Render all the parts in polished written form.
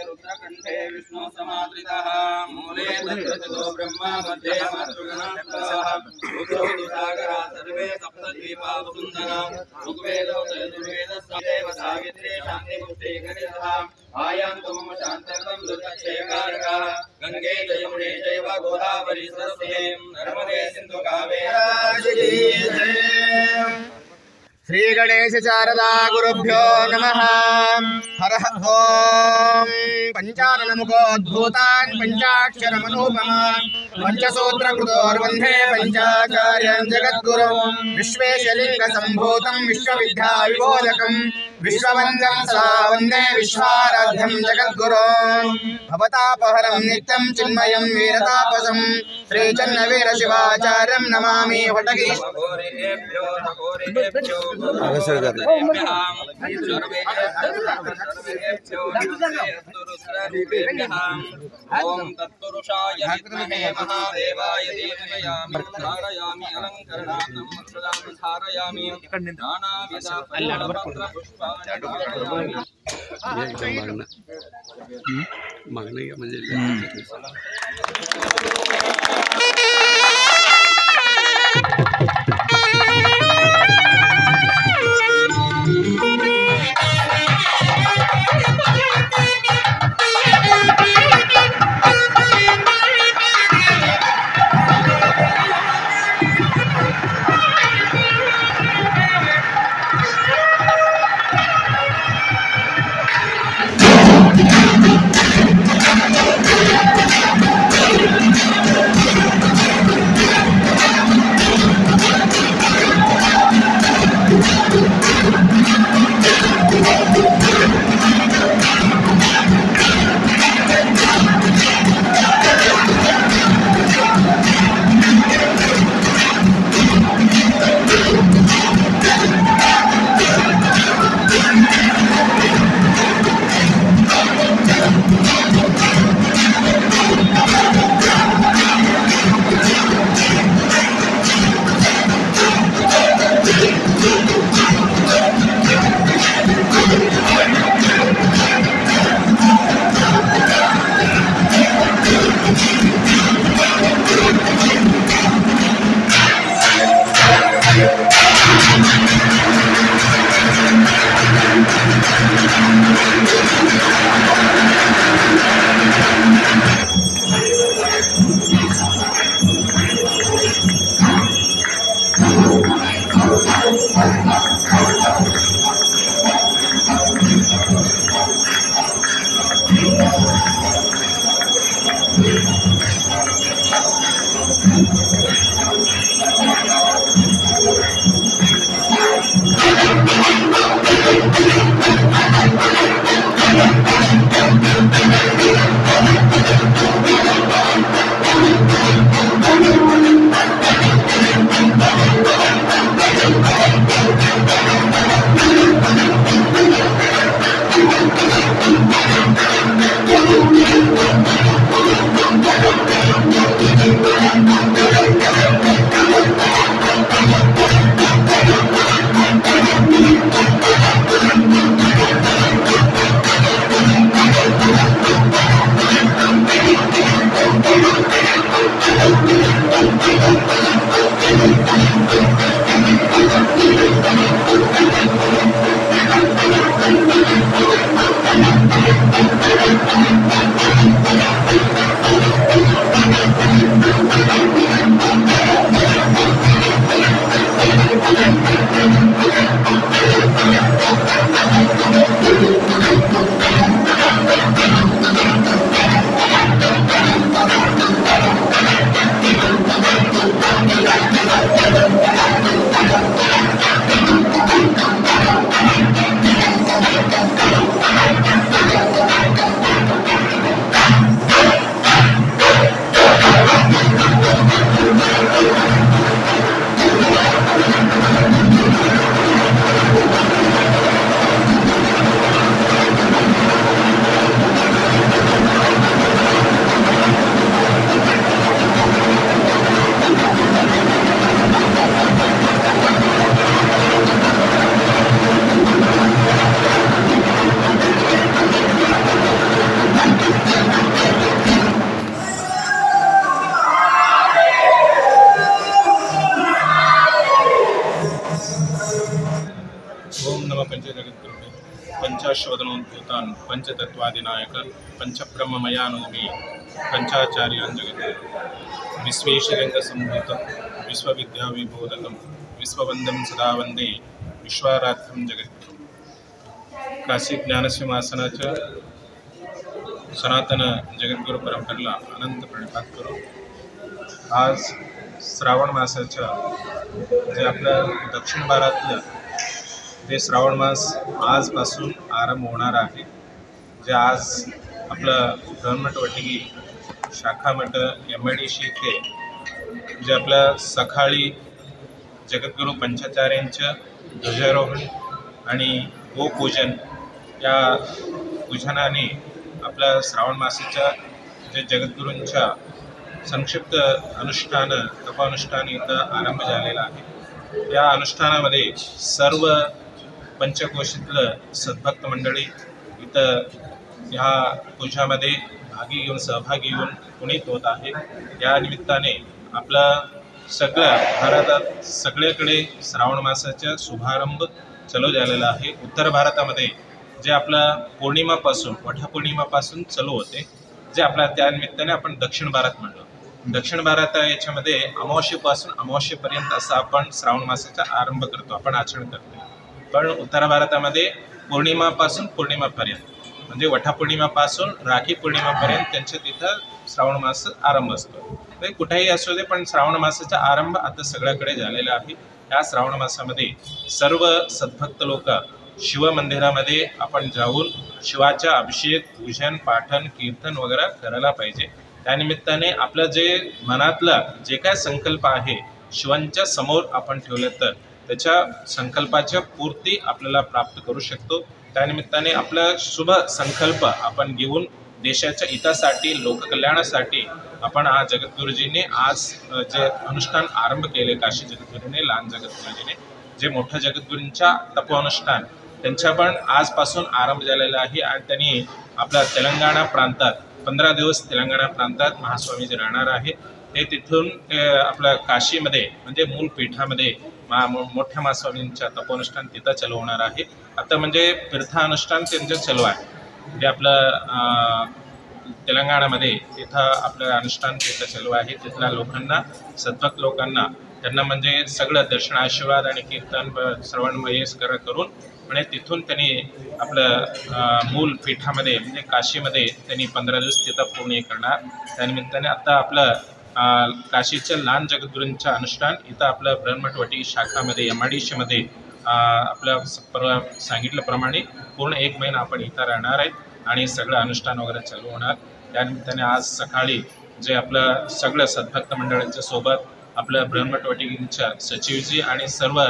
रुद्रकण्ठे विष्णु समादृतः मूले तत्रतो ब्रह्मा मध्ये मातृगणाः रुद्रोदुसागरा सर्वे सप्तद्वीपा वसुन्धरा ऋग्वेदो यजुर्वेदस्सदेव सावित्रे शान्तिपुष्टे गणितः आयान्तु मम शान्तर्तं दुर्गक्षयकारकः गङ्गे च यमुने चैव गोदावरी सरस्वती नर्मदे सिन्धु कावेरी श्री गणेश शारदा गुरुभ्यो नमः। हरः ओम पंचाननमुखोद्भूतान् पंचाक्षरमनूपमान् पंचसूत्रकृतोर्वन्धे पंचाचार्यान् जगद्गुरुं विश्वेशलिङ्गसम्भूतं विश्वविद्याविबोधकं विश्ववन्द्यं सदा वन्दे विश्वाराध्यं जगद्गुरुं भवतापहरं नित्यं चिन्मयं वीरतापसं श्रीचन्नवीरशिवाचार्यं नमामि हटगी ओम तत्पुरुषाय विद्महे महादेवाय धीमहि धारयामि अलंकरणार्थं वक्षदां धारयामि नानाविध मगने म्हणजे पंचाश्वदनोद्भूतान् पंचतत्वादिनायक पंचब्रह्ममयानोमि पंचाचार्यान् जगत् विश्वेशलिंगसम्भूत विश्वविद्याविबोधकं विश्ववंदं सदा वंदे विश्वाराध्यं जगत्। काशी ज्ञानसिंहासनाच्या सनातन जगद्गुरु परंपरेला अनंत प्रणिपात करू। आज श्रावण मासाच्या जे आपल्या दक्षिण भारतातलं ते श्रावण मास आजपासून आरंभ होणार आहे। जे आज आपलं गव्हर्नमेंट वटिगी शाखा मठ MIDC इथे जे आपल्या सकाळी जगद्गुरु पंचाचार्यांचं ध्वजारोहण आणि गोपूजन या पूजनाने आपल्या श्रावण मासाच्या जे जगद्गुरूंच्या संक्षिप्त अनुष्ठान तपानुष्ठान इथं आरंभ झालेला आहे। या अनुष्ठानामध्ये सर्व पंचकोशीतलं सद्भक्त मंडळी इथं ह्या पूजामध्ये सहभागी घेऊन पुनीत होत आहे। या निमित्ताने आपला सगळ्या भारतात सगळीकडे श्रावण मासाचा शुभारंभ चालू झालेला आहे। उत्तर भारतामध्ये जे आपला पौर्णिमापासून वटपौर्णिमापासून चालू होते, जे आपला त्या निमित्ताने आपण दक्षिण भारत म्हणलो। दक्षिण भारत याच्यामध्ये अमावस्येपासून अमावस्येपर्यंत असा आपण श्रावण मासाचा आरंभ करतो, आपण आचरण करतो। पण उत्तर भारतामध्ये पौर्णिमापासून पौर्णिमापर्यंत म्हणजे वटपौर्णिमापासून राखी पौर्णिमापर्यंत त्यांच्या तिथं श्रावण मास आरंभ असतो। कुठेही असू दे, पण श्रावण मासाचा आरंभ आता सगळ्याकडे झालेला आहे। या श्रावण मासामध्ये सर्व सद्भक्त लोक शिव मंदिरामध्ये आपण जाऊन शिवाचा अभिषेक पूजन पाठन कीर्तन वगैरे करायला पाहिजे। त्यानिमित्ताने आपलं जे मनातला जे काय संकल्प आहे शिवांच्या समोर आपण ठेवले तर त्याच्या संकल्पाच्या पूर्ती आपल्याला प्राप्त करू शकतो। त्यानिमित्ताने आपला शुभ संकल्प आपण घेऊन देशाच्या हितासाठी लोककल्याणासाठी आपण आज जगद्गुरुजींनी आज जे अनुष्ठान आरंभ केले, काशी जगद्गुरूने लहान जगद्गुरूजीने जे मोठ्या जगद्गुरूंच्या तपोअनुष्ठान त्यांच्या पण आजपासून आरंभ झालेला आहे। आणि त्यांनी आपल्या तेलंगणा प्रांतात 15 दिवस तेलंगणा प्रांतात महास्वामीजी राहणार आहे। ते तिथून आपल्या काशीमध्ये म्हणजे मूल पीठामध्ये मोठ्या महास्वामींच्या तपोअनुष्ठान तिथं चालू होणार आहे। आता म्हणजे तीर्थानुष्ठान त्यांचं चालू आहे। जे आपलं तेलंगणामध्ये तिथं आपलं अनुष्ठान तिथं चालू आहे। तिथल्या लोकांना सद्भक्त लोकांना त्यांना म्हणजे सगळं दर्शन आशीर्वाद आणि कीर्तन श्रवण वगैरे करून म्हणजे तिथून त्यांनी आपलं मूल पीठामध्ये म्हणजे काशीमध्ये त्यांनी 15 दिवस तिथं पूर्ण करणार। त्यानिमित्ताने आता आपलं काशीच्या लहान जगद्गुरूंचं अनुष्ठान इथं आपलं ब्रह्ममठ वटी शाखामध्ये MIDC मध्ये आपल्या सांगितल्याप्रमाणे पूर्ण 1 महिना आपण इथं राहणार आहे आणि सगळं अनुष्ठान वगैरे चालू होणार। त्यानिमित्ताने आज सकाळी जे आपलं सगळं सद्भक्त मंडळांच्या सोबत आपलं ब्रह्ममठ वटीच्या सचिवजी आणि सर्व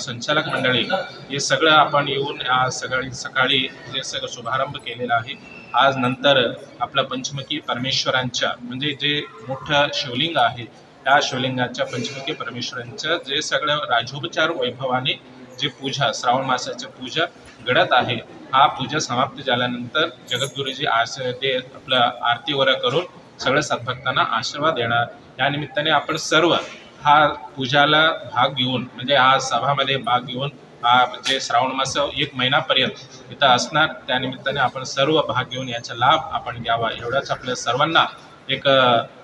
संचालक मंडळी हे सगळं आपण येऊन आज सकाळी जे सगळं शुभारंभ केलेला आहे। आज नंतर आपल्या पंचमुखी परमेश्वरांच्या म्हणजे जे मोठं शिवलिंग आहे त्या शिवलिंगाच्या पंचमुखी परमेश्वरांच्या जे सगळं राजोपचार वैभवाने जे पूजा श्रावण मासाच्या पूजा घडत आहे, हा पूजा समाप्त झाल्यानंतर जगद्गुरूजी ते आपलं आरती वगैरे करून सगळ्या सद्भक्तांना आशीर्वाद देणार। या निमित्ताने आपण सर्व हा पूजाला भाग घेऊन म्हणजे हा सभामध्ये भाग घेऊन हा जे श्रावण मास 1 महिनापर्यंत इथं असणार। त्यानिमित्ताने आपण सर्व भाग घेऊन याचा लाभ आपण घ्यावा एवढंच आपल्या सर्वांना एक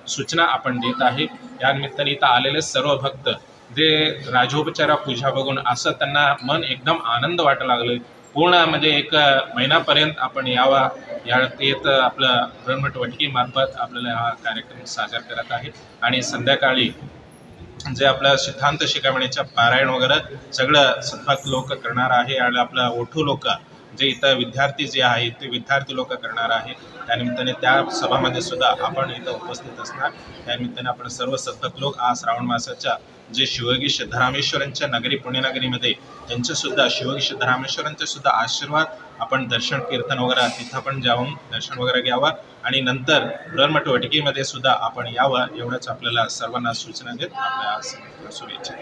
सूचना आपण देत आहे। या निमित्ताने इथं आलेले सर्व भक्त जे राजोपचारा पूजा बघून असं त्यांना मन एकदम आनंद वाटायला लागले। पूर्ण म्हणजे 1 महिनापर्यंत आपण यावा येत आपलं ब्रह्ममठ वटकी मार्फत आपल्याला हा कार्यक्रम साजरा करत आहे। आणि संध्याकाळी जे आपल्या सिद्धांत शिखामणीच्या पारायण वगैरे सगळं सद्भक्त लोक करणार आहे आणि आपला ओठू लोक जे इथं विद्यार्थी जे आहेत ते विद्यार्थी लोक करणार आहे। त्यानिमित्ताने त्या सभामध्ये सुद्धा आपण इथं उपस्थित असणार। त्यानिमित्ताने आपण सर्व सद्भक्त लोक आज श्रावण मासाच्या जे शिवयोगी सिद्धरामेश्वरांच्या नगरी पुण्यनगरीमध्ये त्यांचं सुद्धा शिवयोगी सिद्धरामेश्वरांचे सुद्धा आशीर्वाद आपण दर्शन कीर्तन वगैरे तिथं पण जाऊन दर्शन वगैरे घ्यावा आणि नंतर ब्रह्ममठ वटिकेमध्ये सुद्धा आपण यावं एवढंच आपल्याला सर्वांना सूचना देत आपल्या शुभेच्छा।